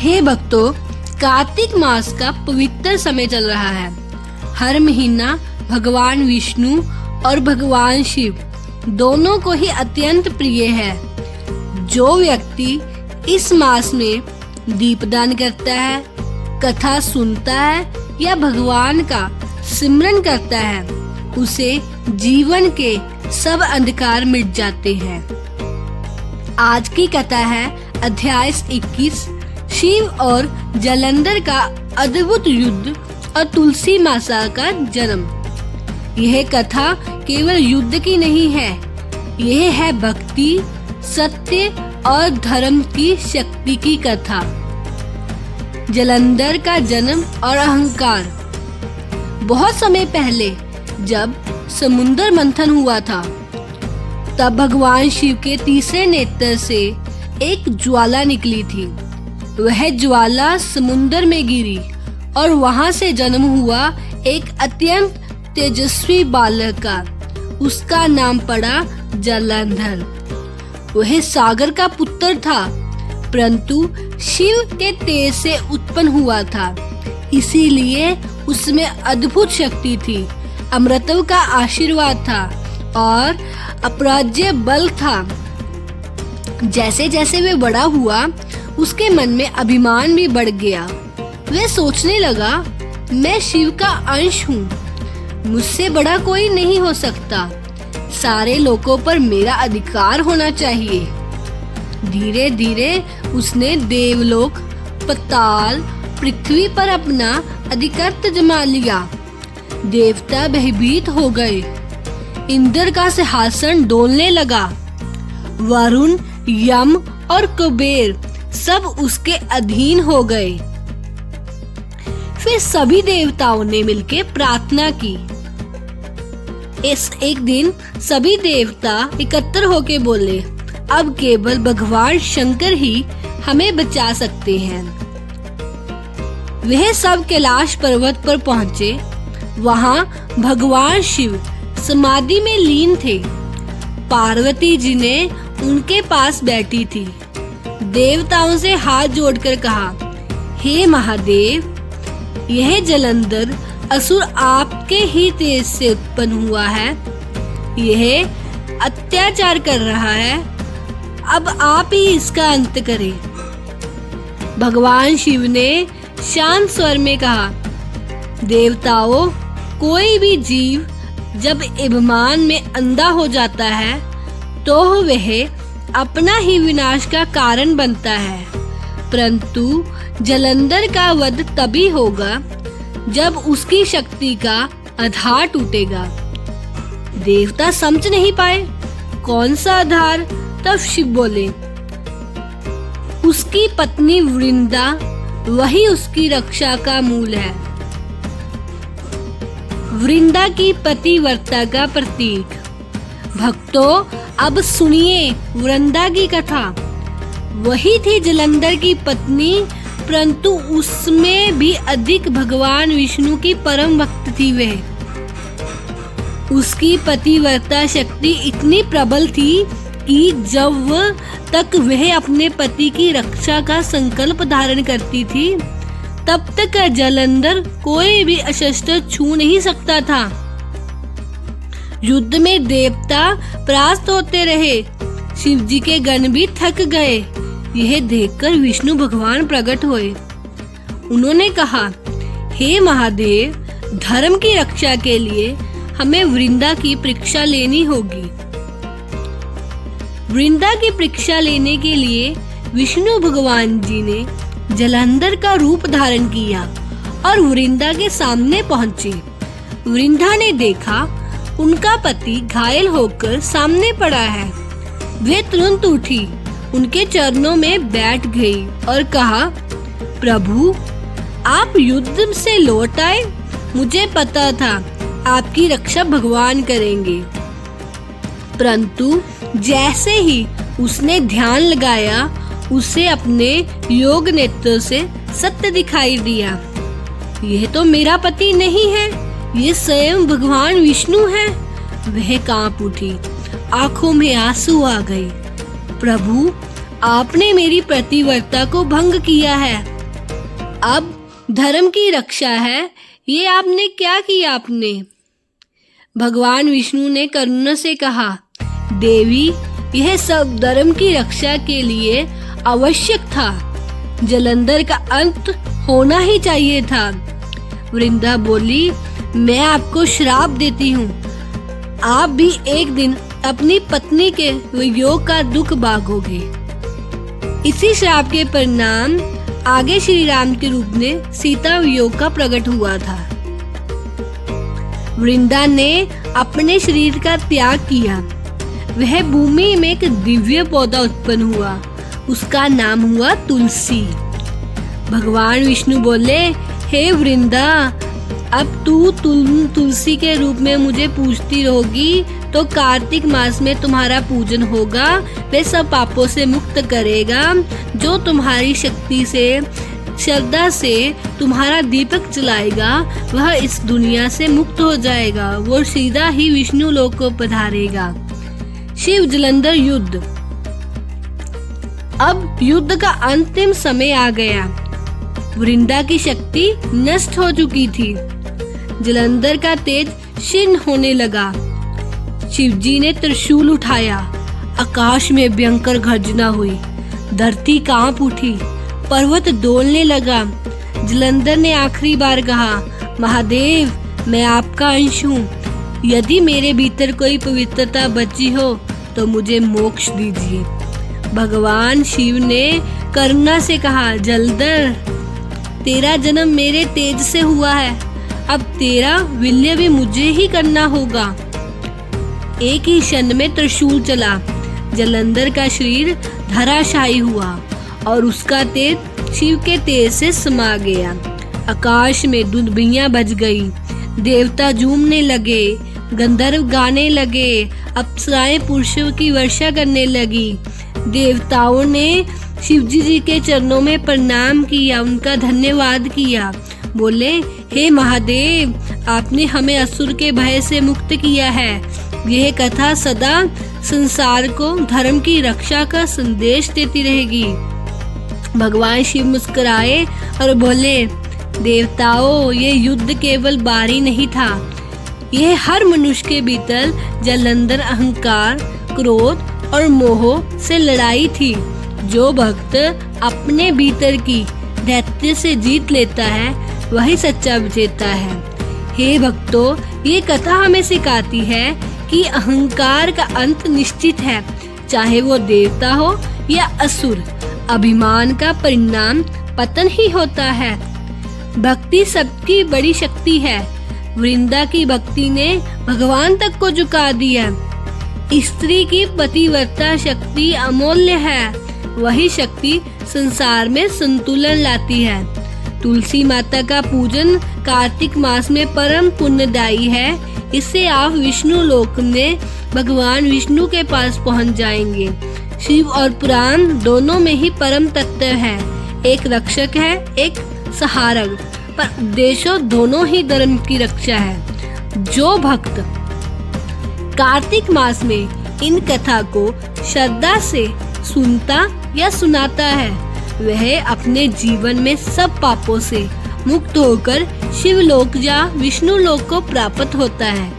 हे भक्तों, कार्तिक मास का पवित्र समय चल रहा है। हर महीना भगवान विष्णु और भगवान शिव दोनों को ही अत्यंत प्रिय है। जो व्यक्ति इस मास में दीपदान करता है, कथा सुनता है या भगवान का सिमरन करता है, उसे जीवन के सब अंधकार मिट जाते हैं। आज की कथा है अध्याय 21, शिव और जलंधर का अद्भुत युद्ध और तुलसी माता का जन्म। यह कथा केवल युद्ध की नहीं है, यह है भक्ति, सत्य और धर्म की शक्ति की कथा। जलंधर का जन्म और अहंकार। बहुत समय पहले जब समुद्र मंथन हुआ था, तब भगवान शिव के तीसरे नेत्र से एक ज्वाला निकली थी। वह ज्वाला समुद्र में गिरी और वहां से जन्म हुआ एक अत्यंत तेजस्वी बालक का। उसका नाम पड़ा जलंधर। वह सागर का पुत्र था, परंतु शिव के तेज से उत्पन्न हुआ था, इसीलिए उसमें अद्भुत शक्ति थी, अमृतत्व का आशीर्वाद था और अपराज्य बल था। जैसे जैसे वे बड़ा हुआ, उसके मन में अभिमान भी बढ़ गया। वह सोचने लगा, मैं शिव का अंश हूँ, मुझसे बड़ा कोई नहीं हो सकता, सारे लोगों पर मेरा अधिकार होना चाहिए। धीरे धीरे उसने देवलोक, पाताल, पृथ्वी पर अपना अधिकार जमा लिया। देवता भयभीत हो गए। इंद्र का सिंहासन डोलने लगा। वरुण, यम और कुबेर सब उसके अधीन हो गए। फिर सभी देवताओं ने मिलकर प्रार्थना की। एक दिन सभी देवता एकत्र होकर बोले, अब केवल भगवान शंकर ही हमें बचा सकते हैं। वह सब कैलाश पर्वत पर पहुंचे। वहां भगवान शिव समाधि में लीन थे। पार्वती जी ने उनके पास बैठी थी। देवताओं से हाथ जोड़कर कहा, हे महादेव, यह जलंधर असुर आपके ही तेज से उत्पन्न हुआ है। यह अत्याचार कर रहा है, अब आप ही इसका अंत करें। भगवान शिव ने शांत स्वर में कहा, देवताओं, कोई भी जीव जब अभिमान में अंधा हो जाता है तो वह अपना ही विनाश का कारण बनता है, परंतु जलंधर का वध तभी होगा जब उसकी शक्ति का आधार टूटेगा। देवता समझ नहीं पाए कौन सा आधार। तब शिव बोले, उसकी पत्नी वृंदा, वही उसकी रक्षा का मूल है। वृंदा की पतिव्रता का प्रतीक। भक्तों, अब सुनिए वृंदा की कथा। वही थी जलंधर की पत्नी, परंतु उसमें भी अधिक भगवान विष्णु की परम भक्त थी। वह उसकी पतिव्रता शक्ति इतनी प्रबल थी कि जब तक वह अपने पति की रक्षा का संकल्प धारण करती थी, तब तक जलंधर कोई भी अशस्त्र छू नहीं सकता था। युद्ध में देवता परास्त होते रहे, शिव जी के गण भी थक गए। यह देखकर विष्णु भगवान प्रकट हुए। उन्होंने कहा, हे महादेव, धर्म की रक्षा के लिए हमें वृंदा की परीक्षा लेनी होगी। वृंदा की परीक्षा लेने के लिए विष्णु भगवान जी ने जलंधर का रूप धारण किया और वृंदा के सामने पहुंचे। वृंदा ने देखा उनका पति घायल होकर सामने पड़ा है। वे तुरंत उठी, उनके चरणों में बैठ गई और कहा, प्रभु, आप युद्ध से लौट आए, मुझे पता था आपकी रक्षा भगवान करेंगे। परंतु जैसे ही उसने ध्यान लगाया, उसे अपने योग नेत्र से सत्य दिखाई दिया। यह तो मेरा पति नहीं है, ये स्वयं भगवान विष्णु है। वह कांप उठी, आंखों में आंसू आ गए। प्रभु, आपने मेरी प्रतिव्रता को भंग किया है। अब धर्म की रक्षा है, ये आपने क्या किया आपने? भगवान विष्णु ने करुणा से कहा, देवी, यह सब धर्म की रक्षा के लिए आवश्यक था। जलंधर का अंत होना ही चाहिए था। वृंदा बोली, मैं आपको श्राप देती हूँ, आप भी एक दिन अपनी पत्नी के वियोग का दुख भागोगे। इसी श्राप के परिणाम आगे श्री राम के रूप में सीता वियोग का प्रकट हुआ था। वृंदा ने अपने शरीर का त्याग किया। वह भूमि में एक दिव्य पौधा उत्पन्न हुआ, उसका नाम हुआ तुलसी। भगवान विष्णु बोले, हे वृंदा, अब तू तुलसी के रूप में मुझे पूजती रहोगी तो कार्तिक मास में तुम्हारा पूजन होगा। वह सब पापों से मुक्त करेगा। जो तुम्हारी शक्ति से, श्रद्धा से तुम्हारा दीपक जलाएगा, वह इस दुनिया से मुक्त हो जाएगा। वो सीधा ही विष्णु लोक को पधारेगा। शिव जलंधर युद्ध। अब युद्ध का अंतिम समय आ गया। वृंदा की शक्ति नष्ट हो चुकी थी। जलंधर का तेज क्षीण होने लगा। शिवजी ने त्रिशूल उठाया। आकाश में भयंकर गर्जना हुई। धरती कांप उठी। पर्वत डोलने लगा। जलंधर ने आखिरी बार कहा, महादेव, मैं आपका अंश हूँ। यदि मेरे भीतर कोई पवित्रता बची हो तो मुझे मोक्ष दीजिए। भगवान शिव ने करुणा से कहा, जलंधर, तेरा जन्म मेरे तेज से हुआ है। अब तेरा विलय भी मुझे ही करना होगा। एक ही क्षण में त्रिशूल चला। जलंधर का शरीर धराशायी हुआ और उसका तेज शिव के तेज से समा गया। आकाश में दुंदुभियां बज गई। देवता झूमने लगे, गंधर्व गाने लगे, अप्सराएं पुष्पों की वर्षा करने लगी। देवताओं ने शिवजी जी के चरणों में प्रणाम किया, उनका धन्यवाद किया। बोले, हे महादेव, आपने हमें असुर के भय से मुक्त किया है। यह कथा सदा संसार को धर्म की रक्षा का संदेश देती रहेगी। भगवान शिव मुस्कुराए और बोले, देवताओं, ये युद्ध केवल बारी नहीं था, यह हर मनुष्य के भीतर जलंधर अहंकार, क्रोध और मोह से लड़ाई थी। जो भक्त अपने भीतर की दैत्य से जीत लेता है, वही सच्चा विजेता है। हे भक्तों, ये कथा हमें सिखाती है कि अहंकार का अंत निश्चित है, चाहे वो देवता हो या असुर। अभिमान का परिणाम पतन ही होता है। भक्ति सबकी बड़ी शक्ति है। वृंदा की भक्ति ने भगवान तक को झुका दिया। स्त्री की पतिव्रता शक्ति अमूल्य है। वही शक्ति संसार में संतुलन लाती है। तुलसी माता का पूजन कार्तिक मास में परम पुण्यदायी है। इससे आप विष्णु लोक में भगवान विष्णु के पास पहुंच जाएंगे। शिव और पुराण दोनों में ही परम तत्व है। एक रक्षक है, एक सहारक, पर उद्देश्य दोनों ही धर्म की रक्षा है। जो भक्त कार्तिक मास में इन कथा को श्रद्धा से सुनता या सुनाता है, वह अपने जीवन में सब पापों से मुक्त होकर शिवलोक या विष्णु लोक को प्राप्त होता है।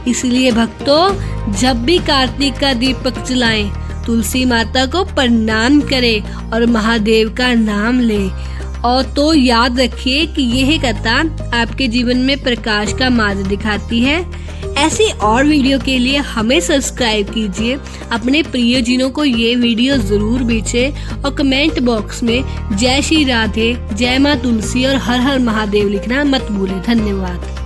इसलिए भक्तों, जब भी कार्तिक का दीपक जलाएं, तुलसी माता को प्रणाम करें और महादेव का नाम लें। और तो याद रखिए कि यह कथा आपके जीवन में प्रकाश का मार्ग दिखाती है। ऐसी और वीडियो के लिए हमें सब्सक्राइब कीजिए। अपने प्रियजनों को ये वीडियो जरूर भेजें और कमेंट बॉक्स में जय श्री राधे, जय माँ तुलसी और हर हर महादेव लिखना मत भूलें। धन्यवाद।